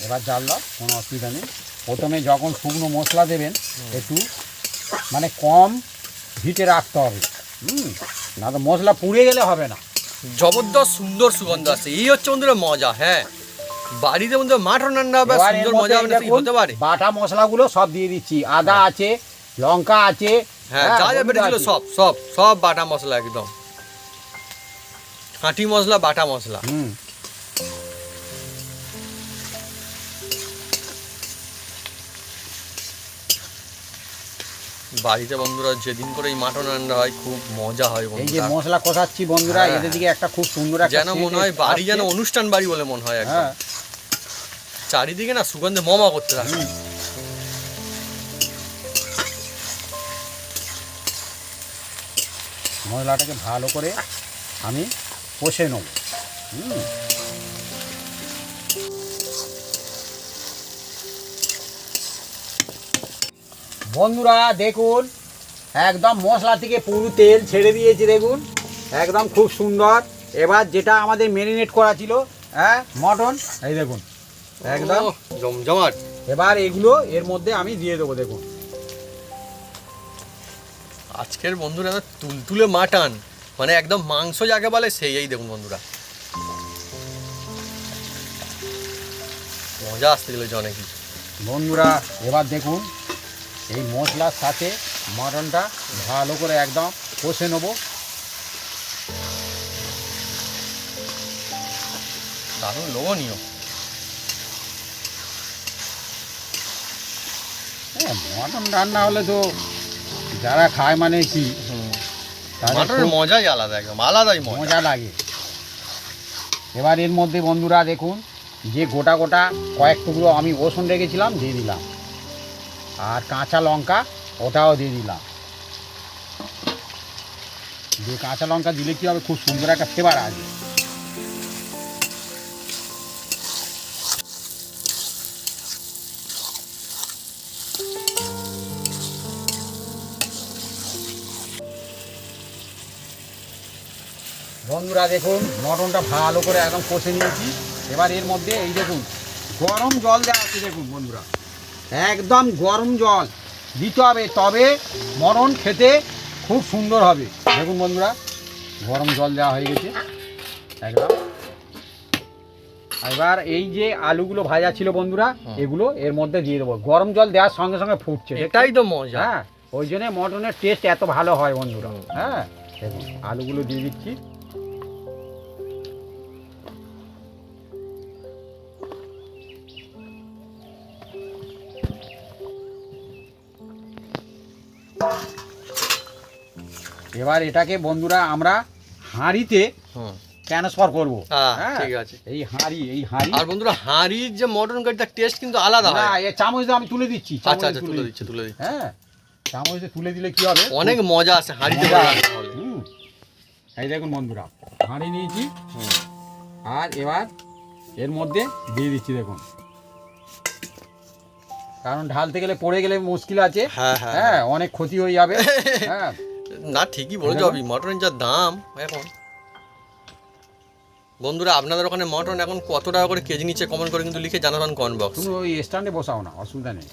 এবার জাল দাও, কোনো অসুবিধা নেই। প্রথমে যখন শুকনো মশলা দেবেন একটু মানে কম হিটে রাখতে হবে, না তো মশলা পুড়ে গেলে হবে না। জবরদস্ত সুন্দর সুগন্ধ আসছে, এই হচ্ছে বন্ধুরা মজা। হ্যাঁ, বাড়িতে বন্ধুরা মাটন রান্না হবে, এবার এর সুন্দর মধ্যে মজা হবে না, কি দেখুন, হতে পারে? বাটা মশলাগুলো সব দিয়ে দিচ্ছি, আদা আছে, লঙ্কা আছে, হ্যাঁ, যা যা হলুদ বেড়েছিল আছে। সব সব সব বাটা মশলা, একদম খাঁটি মশলা, বাটা মশলা। বাড়িতে বন্ধুরা যেদিন করে এই মাটন রান্না হয় খুব মজা হয় এই যে বন্ধুরা, মশলা কষাচ্ছি বন্ধুরা, হ্যাঁ, এদের দিকে একটা খুব সুন্দর একটা যেন মনে হয় বাড়ি যেন অনুষ্ঠান বাড়ি বলে মনে হয় একদম। হ্যাঁ, চারিদিকে না সুগন্ধে মমা করতে থাকে। মশলাটাকে ভালো করে আমি কষে নেব। বন্ধুরা দেখুন, একদম মশলা থেকে পুরো তেল ছেড়ে দিয়েছে, দেখুন একদম খুব সুন্দর। এবার যেটা আমাদের ম্যারিনেট করা ছিল, হ্যাঁ মটন, এই দেখুন একদম ওহ, জমজমাট। এবার এগুলো এর মধ্যে আমি দিয়ে দেবো। দেখুন আজকের বন্ধুরা তুলতুলে মাটন, মানে একদম মাংস যাকে বলে সেই। এই দেখুন বন্ধুরা, মজা আসতে গেলে অনেকই। বন্ধুরা এবার দেখুন, এই মশলার সাথে মটনটা ভালো করে একদম কষে নেবো। দারুণ লোভনীয়। হ্যাঁ, মটন রান্না হলে তো যারা খায় মানে কি তাদের মাটনের খুব মজাই আলাদা, একদম আলাদাই মজা। মজা লাগে। এবার এর মধ্যে বন্ধুরা দেখুন, যে গোটা গোটা কয়েক টুকরো আমি রসুন রেখেছিলাম দিয়ে দিলাম, আর কাঁচা লঙ্কা ওটাও দিয়ে দিলাম। যে কাঁচা লঙ্কা দিলে কি হবে, খুব সুন্দর একটা ফ্লেভার আসবে। বন্ধুরা দেখুন, মটনটা ভালো করে একদম কষে নিয়েছি। এবার এর মধ্যে এই দেখুন গরম জল দেওয়া আছে। দেখুন বন্ধুরা, একদম গরম জল দিতে হবে, তবে মটন খেতে খুব সুন্দর হবে। দেখুন বন্ধুরা, গরম জল দেওয়া হয়ে গেছে একদম। এবার এই যে আলুগুলো ভাজা ছিল বন্ধুরা, এগুলো এর মধ্যে দিয়ে দেবো। গরম জল দেওয়ার সঙ্গে সঙ্গে ফুটছে, এটাই তো মজা। হ্যাঁ, ওই জন্য মটনের টেস্ট এত ভালো হয় বন্ধুরা। হ্যাঁ দেখুন, আলুগুলো দিয়ে দিচ্ছি। এবার এটাকে বন্ধুরা আমরা হাঁড়িতে ট্রান্সফার করবো। হ্যাঁ, ঠিক আছে। এই হাঁড়ি আর বন্ধুরা, হাঁড়ির যে মটন কারিটার টেস্ট কিন্তু আলাদা না, হয়। এই চামচ দিয়ে আমি তুলে দিচ্ছি। চামচ আচ্ছা দিয়ে আচ্ছা, তুলে দিচ্ছি। হ্যাঁ, চামচ দিয়ে তুলে দিলে কি হবে, অনেক মজা আছে হাঁড়িতে মজা রান্না আছে। হলে। এই দেখুন বন্ধুরা, হাঁড়ি নিয়েছি, আর এবার এর মধ্যে দিয়ে দিচ্ছি। দেখুন, কারণ ঢালতে গেলে পড়ে গেলে মুশকিল আছে। হ্যাঁ, হ্যাঁ, হ্যাঁ, অনেক ক্ষতি হয়ে যাবে। হ্যাঁ, না ঠিকই বলেছো অভি, মটনের যা দাম এখন। বন্ধুরা, আপনাদের ওখানে মটন এখন কত টাকা করে কেজি নিচ্ছে কমেন্ট করে কিন্তু লিখে জানাবেন কমেন্ট বক্স। তুমি ওই স্ট্যান্ডে বসাও না, অসুবিধা নেই।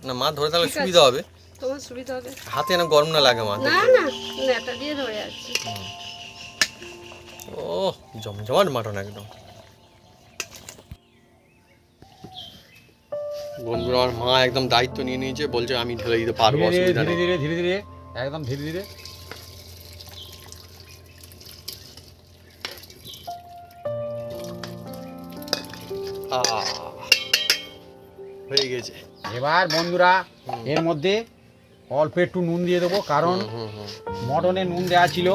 না মা ধরে থাকলে ঠিক আছে। সুবিধা হবে, তোমার সুবিধা হবে। হাতে যেন গরম না লাগে মা। না না, নেটা দিয়ে ধরে আছি। ও জমজমাট মাটন একদম। বন্ধুরা, আমার মা একদম দায়িত্ব নিয়ে নিয়েছে, বলছে আমি ঢেলে দিতে পারবো, ধীরে অসুবিধা ধীরে নেই। ধীরে ধীরে ধীরে একদম ধীরে ধীরে। আহ, হয়ে গেছে। এবার বন্ধুরা এর মধ্যে অল্প একটু নুন দিয়ে দেবো, কারণ মটনে নুন দেওয়া ছিল,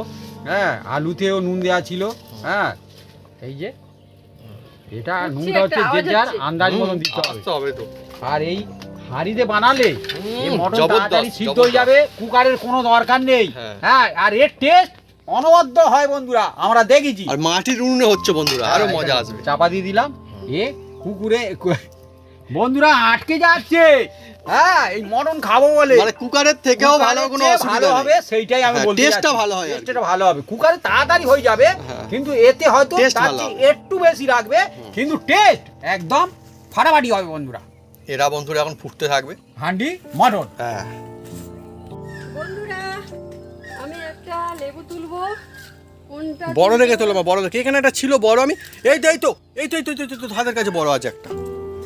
হ্যাঁ আলুতেও নুন দেওয়া ছিল। হ্যাঁ, এই যে এটা নুনটা হচ্ছে যে যার আন্দাজ মতন দিতে হবে। আসতে হবে তো। আর এই হাঁড়িতে বানালে এই মটন জবরদস্ত, তাড়াতাড়ি সিদ্ধ জবরদস্ত। হয়ে যাবে, কুকারের কোনো দরকার নেই। হ্যাঁ। হ্যাঁ, আর এর টেস্ট অনবদ্য হয় বন্ধুরা, আমরা দেখেছি। আর মাটির উনুনে হচ্ছে বন্ধুরা, আরো মজা হ্যাঁ, আসবে। চাপা দিয়ে দিলাম, এ বন্ধুরা আটকে যাচ্ছে। হ্যাঁ, এই মটন খাবো বলে মানে কুকারের থেকেও ভালো কোনো কুকারের চেয়ে অসুবিধা ভালো হবে, নেই। সেইটাই আমি হ্যাঁ, বলতে টেস্টটা যাচ্ছি। ভালো হয় আর কি। টেস্টটা ভালো হবে, কুকারে তাড়াতাড়ি হয়ে যাবে, হ্যাঁ। কিন্তু এতে হয়তো টেস্ট তার ভালো চেয়ে হবে। একটু বেশি রাখবে, কিন্তু টেস্ট একদম ফাটাফাটি হবে বন্ধুরা। এরা বন্ধুরা এখন ফুটতে থাকবে। হান্ডি মটন। হ্যাঁ, বন্ধুরা, আমি একটা লেবু তুলবো। কোনটা বড় তুলবো? রেখে তোলো মা, বড় রেখে। এখানে একটা ছিল বড়, আমি এই তো এই তো এই তো এই তো এই তো, এই তো হাতের কাছে বড় আছে একটা।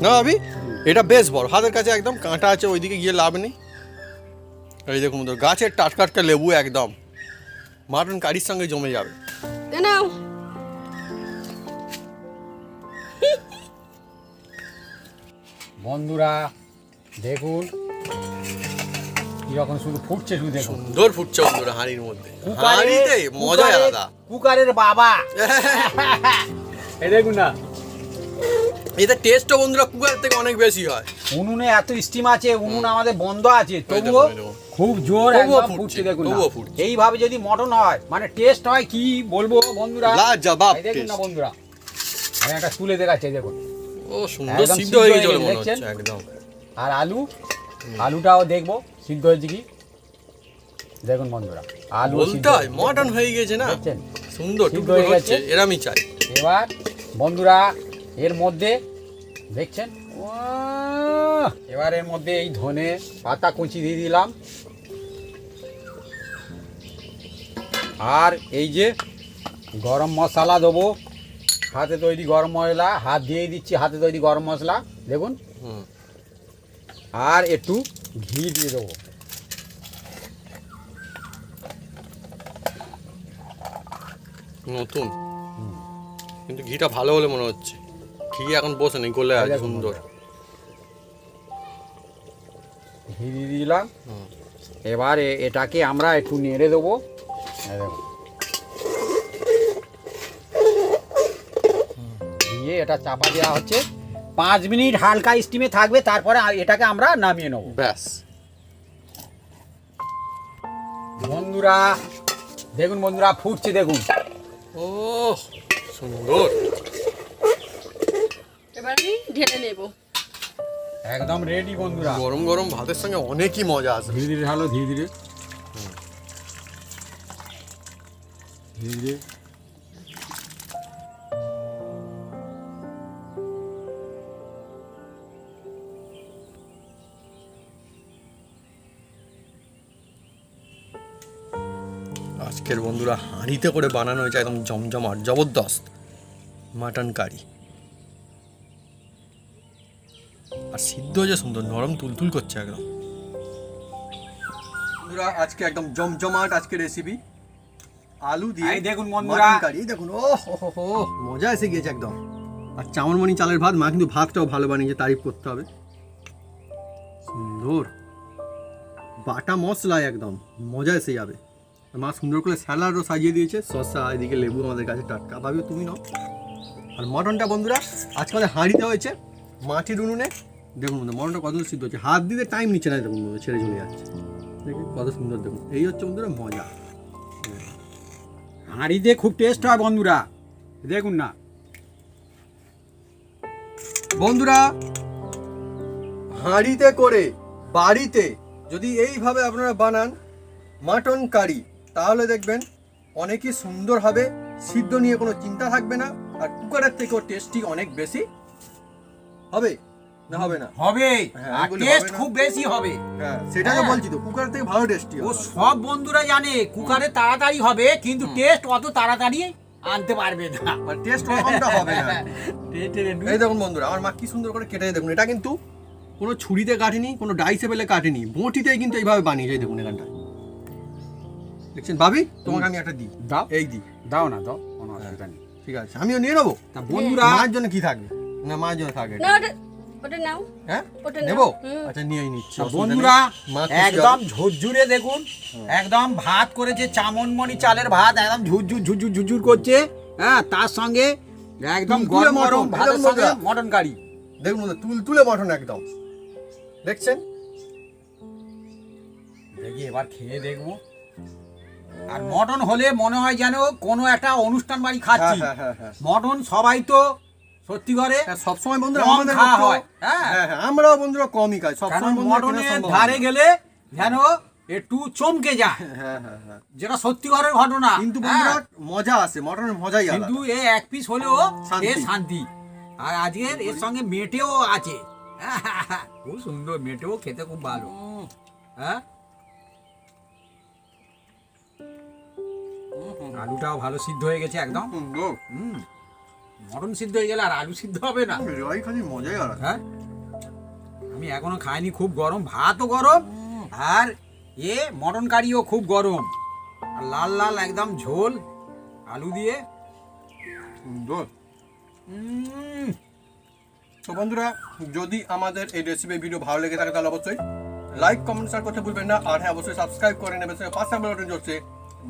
না ভাবি, এটা বেশ বড়, হাতের কাছে একদম কাঁটা আছে, ওইদিকে গিয়ে লাভ নেই। এই দেখুন বন্ধুরা, গাছের টাটকা লেবু একদম মাটন কারির সঙ্গে জমে যাবে। এ নাও। বন্ধুরা দেখুন কিরকম শুধু ফুটছে, শুধু দেখুন। সুন্দর ফুটছে বন্ধুরা হাঁড়ির মধ্যে। কুকারে- হাঁড়িতে মজাই কুকারে- আলাদা। কুকারের বাবা। এই দেখুন না, এতে টেস্টও বন্ধুরা কুকারের থেকে অনেক বেশি হয়। উনুনে এত স্টিম আছে, উনুন আমাদের বন্ধ আছে, তবুও খুব জোর তবুও একদম ফুটছে, ফুটছে দেখুন না। তবুও ফুটছে। এইভাবে যদি মটন হয় মানে টেস্ট হয় কি বলবো বন্ধুরা, লাজবাব এই দেখুন না taste। বন্ধুরা, আমি একটা তুলে দেখাচ্ছি দেখুন। ও সুন্দর একদম সিদ্ধ সিদ্ধ হয়ে হয়ে গেছে গেছে, মনে হচ্ছে দেখছেন? একদম। আর আলুটাও দেখবো সিদ্ধ হয়েছে কি, দেখুন বন্ধুরা আলু সিদ্ধ বলতে হয় মটন হয়ে গেছে না, দেখছেন? সুন্দর সিদ্ধ টুকরো হয়ে হচ্ছে, গেছে। এরামই চাই। এবার বন্ধুরা এর মধ্যে দেখছেন, ওয়াহ! এবার এর মধ্যে এই ধনে পাতা কুচি দিয়ে দিলাম, আর এই যে গরম মশলা দেবো, হাতে তৈরি গরম মশলা, হাত দিয়ে দিচ্ছি হাতে তৈরি গরম মশলা দেখুন, হুম, আর একটু ঘি দিয়ে দেবো। নতুন কিন্তু ঘিটা ভালো হলে মনে হচ্ছে, ঘি এখন বসে নেই, গলে এই আছে দেখুন সুন্দর। বন্ধুরা, ঘি দিয়ে দিলাম। হুম। এবার এটাকে আমরা একটু নেড়ে দেবো, এই দেখুন। দিয়ে এটা চাপা দেওয়া হচ্ছে, 5 মিনিট হালকা স্টিমে থাকবে, তারপরে এটাকে আমরা নামিয়ে নেব। ব্যাস বন্ধুরা দেখুন, বন্ধুরা ফুটছে দেখুন। ও সুন্দর। এবার আমি ঢেলে নেব। একদম রেডি বন্ধুরা। গরম গরম ভাতের সঙ্গে অনেকই মজা আসে। ধীরে ধীরে ঢালো, ধীরে ধীরে ধীরে ধীরে। আজকের বন্ধুরা হাঁড়িতে করে বানানো হয়েছে একদম জমজমাট জবরদস্ত মাটন কারি। আর সিদ্ধ যে সুন্দর নরম তুলতুল করছে একদম। বন্ধুরা আজকে একদম জমজমাট আজকে রেসিপি, আলু দিয়ে এই দেখুন বন্ধুরা, মাটন কারি। দেখুন ও হো মজা এসে গিয়েছে একদম। আর চামনমণি চালের ভাত, মা কিন্তু ভাতটাও ভালো বানিয়েছে, তারিফ করতে হবে। সুন্দর বাটা মশলা, একদম মজা এসে যাবে। মা সুন্দর করে স্যালাডও সাজিয়ে দিয়েছে, শসা, এদিকে লেবু আমাদের কাছে টাটকা, ভাবি তুমি নাও। আর মটনটা বন্ধুরা আজকে আমাদের হাঁড়িতে হয়েছে মাটির উনুনে। দেখুন বন্ধু মটনটা কত সিদ্ধ হচ্ছে, হাত দিতে টাইম নিচ্ছে না, দেখুন বন্ধু ছেড়ে চলে যাচ্ছে, দেখুন কত সুন্দর। দেখুন এই হচ্ছে বন্ধুরা মজা। হাঁড়িতে খুব টেস্ট হয় বন্ধুরা, দেখুন না। বন্ধুরা হাঁড়িতে করে বাড়িতে যদি এইভাবে আপনারা বানান মাটন কারি, তাহলে দেখবেন অনেকই সুন্দর হবে, সিদ্ধ নিয়ে কোনো চিন্তা থাকবে না, আর কুকারের থেকেও টেস্টি অনেক বেশি হবে। না হবে না? হবে, হ্যাঁ, আর আমি বলি টেস্ট হবে না। খুব বেশি হবে। হ্যাঁ সেটা তো হ্যাঁ। বলছি তো, কুকারের থেকে ভালো টেস্টি ও হবে। সব বন্ধুরা জানে কুকারে তাড়াতাড়ি হবে, কিন্তু টেস্ট অত তাড়াতাড়ি আনতে পারবে না। আর টেস্ট ওরকমটা হবে না। এই দেখুন বন্ধুরা আমার মা কি সুন্দর করে কেটে দেখুন, এটা কিন্তু কোনো ছুরিতে কাটেনি, কোনো ডাইসে বেলে কাটেনি, বঁটিতেই কিন্তু এইভাবে বানিয়েছে। এই দেখুন এখানটা দেখছেন ভাবি, তোমাকে আমি একটা দিই, দাও, এই দিই, দাও না, দাও, কোনো অসুবিধা নেই। ঠিক আছে আমিও নিয়ে নেবো। তা বন্ধুরা মায়ের জন্য কি থাকবে না, মায়ের জন্য থাকবে না ওটা নাও, হ্যাঁ ওটা নাও। নেবো। হুম। আচ্ছা নিয়েই নিচ্ছি, তা অসুবিধা নেই। বন্ধুরা মা খুশি একদম হবে। ঝুরঝুরে দেখুন, একদম ভাত করেছে চামনমণি চালের ভাত, একদম ঝুরঝুর ঝুরঝুর ঝুরঝুর করছে। হ্যাঁ, তার সঙ্গে একদম তুলতুলে গরম গরম মটন, ভাতের একদম সঙ্গে মজা। Mutton curry. দেখুন বন্ধুরা, তুলতুলে মটন একদম দেখছেন। দেখি এবার খেয়ে দেখবো। আর মটন হলে মনে হয় যেন কোনো একটা অনুষ্ঠান বাড়ি খাচ্ছি। হ্যাঁ, হ্যাঁ, হ্যাঁ। মটন সবাই তো সত্যি করে হ্যাঁ, সবসময় বন্ধুরা কম আমাদের খাওয়া পক্ষেও- হয়। হ্যাঁ। হ্যাঁ, হ্যাঁ, আমরাও বন্ধুরা কমই খাই কারণ সবসময় বন্ধুরা কেনা মটনের সম্ভব ধারে হয় না। গেলে যেন একটু চমকে যায়, হ্যাঁ, হ্যাঁ, হ্যাঁ। যেটা সত্যিকারের ঘটনা। কিন্তু বন্ধুরা হ্যাঁ। মজা আসে, মটনের মজাই আলাদা। কিন্তু এই এক পিস হলেও শান্তি। এ শান্তি। আর আজকের এর সঙ্গে মেটেও আছে, খুব সুন্দর মেটেও, খেতে খুব ভালো। হ্যাঁ, আলুটাও ভালো সিদ্ধ হয়ে গেছে একদম। সুন্দর। মটন সিদ্ধ হয়ে গেলে আর আলু সিদ্ধ হবে না। রয় খালি মজাই আলাদা। হ্যাঁ, আমি এখনো খাইনি, খুব গরম, ভাতও গরম, আর এ মটন কারিও খুব গরম, আর লাল লাল একদম ঝোল আলু দিয়ে। সুন্দর। তো বন্ধুরা যদি আমাদের এই রেসিপি ভিডিও ভালো লেগে থাকে তাহলে অবশ্যই লাইক কমেন্ট শেয়ার করতে ভুলবেন না। আর হ্যাঁ অবশ্যই সাবস্ক্রাইব করে নেবেন, পাশে বেল বাটন জ্বলছে,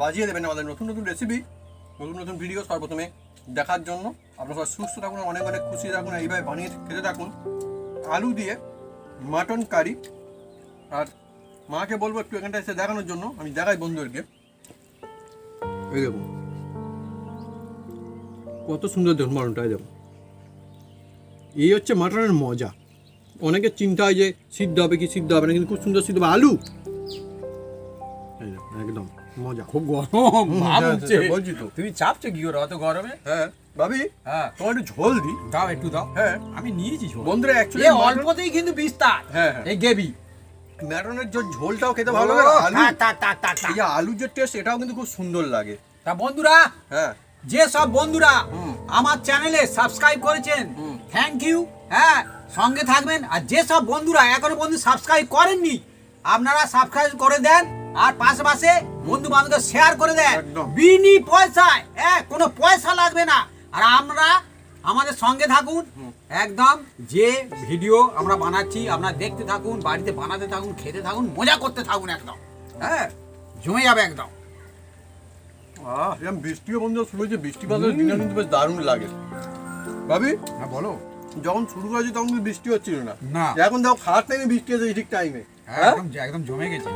বাজিয়ে দেবেন আমাদের নতুন নতুন রেসিপি নতুন নতুন ভিডিও সর্বপ্রথমে দেখার জন্য। আপনারা সবাই সুস্থ থাকুন, অনেক অনেক খুশি থাকুন, এইভাবে বানিয়ে খেতে থাকুন। আলু দিয়ে মাটন কারি। আর মাকে বলবো একটু এখানটা এসে দেখানোর জন্য, আমি দেখাই বন্ধুদেরকে। এই দেখুন কত সুন্দর দেখুন মাটনটা, এই দেখুন। এই হচ্ছে মাটনের মজা। অনেকের চিন্তা হয় যে সিদ্ধ হবে কি সিদ্ধ হবে না, কিন্তু খুব সুন্দর সিদ্ধ হবে। আলু এই দেখুন, একদম মজা। খুব গরম ভাব হ্যাঁ, উঠছে। বলছি তো। তুমি চাপছো কি করে অত গরমে? হ্যাঁ ভাবি, হ্যাঁ তোমার একটু ঝোল দিই। দাও একটু দাও। হ্যাঁ আমি নিয়েছি ঝোল। বন্ধুরা এ অ্যাকচুয়ালি অল্পতেই কিন্তু বিস্তার। হ্যাঁ, হ্যাঁ। এই গেবি ম্যাটনের যে ঝোলটাও খেতে ভালো লাগে, আলু এই যে আলুর যে টেস্ট এটাও কিন্তু খুব সুন্দর লাগে। তা বন্ধুরা, হ্যাঁ যে সব বন্ধুরা হুম। আমার চ্যানেলে সাবস্ক্রাইব করেছেন, হুম। Thank you. হ্যাঁ, সঙ্গে থাকবেন। আর যে সব বন্ধুরা এখনো বন্ধু সাবস্ক্রাইব করেননি, আপনারা সাবস্ক্রাইব করে দেন। আর পাশে বন্ধু বান্ধবদের শেয়ার করে দেন, একদম। বিনি পয়সায়। কোনো পয়সা লাগবে না। আর আমরা আমাদের সঙ্গে থাকুন। একদম যে ভিডিও আমরা বানাচ্ছি আপনারা দেখতে থাকুন, বাড়িতে বানাতে থাকুন, খেতে থাকুন, মজা করতে থাকুন। একদম হ্যাঁ, জমে যাবে একদম। এরকম বৃষ্টিও বন্ধু শুরু হয়েছে, বৃষ্টি বাদলের দিনে কিন্তু বেশ দারুণ লাগে। ভাবি হ্যাঁ বলো। যখন শুরু করেছি তখন কিন্তু বৃষ্টি হচ্ছিল না। না। এখন দেখো খাওয়ার টাইমে বৃষ্টি হচ্ছে ঠিক টাইমে। একদম একদম জমে গেছে।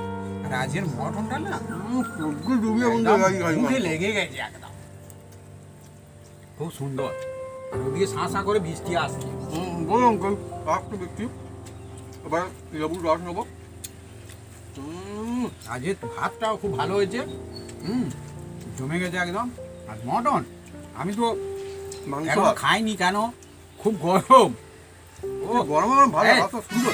আর আজকের মটনটা না ডুবিয়ে বন্ধু একদম মুখে লেগে গেছে একদম। খুব সুন্দর। আর ওদিকে শাঁসা করে বৃষ্টি আসছে। বলো অঙ্কল, একটু বৃষ্টি। এবার লেবুর রস নেবো। আজকের ভাতটাও খুব ভালো হয়েছে। জমে গেছে একদম। আর মটন আমি তো মাংস এখনো ভাত। খাইনি, কেন? খুব গরম। ও গরম গরম ভালো, এই। ভাতটা সুন্দর।